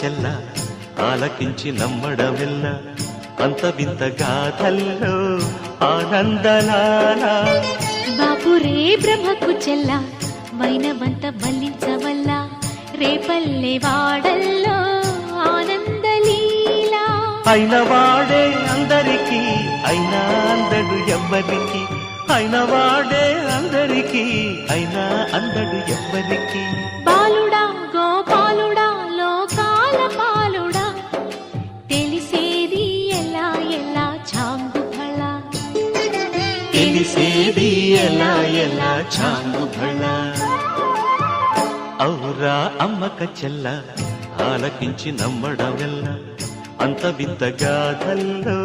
చెల్ల ఆలకించి నమ్మడమెల్ల అంత వింత గాథల్లో ఆనందలాల బాపురే బ్రహ్మకు చెల్ల వైనవంత వల్లించవల్ల రేపల్లె వాడల్లో ఆనందలీలా అయిన వాడే అందరికీ అయినా అందడు ఎవ్వరికి అయిన వాడే అందరికీ అయినా అందడు ఎవ్వరికి బాలుడా గోపాలుడా లోకాల పాలుడా తెలిసేది ఎలా ఎలా చాంగుఫళ తెలిసేది ఎలా ఎలా చాంగుఫళ ఔరా అమ్మక చెల్ల ఆలకించి నమ్మడమెల్ల అంత వింత గాథల్లో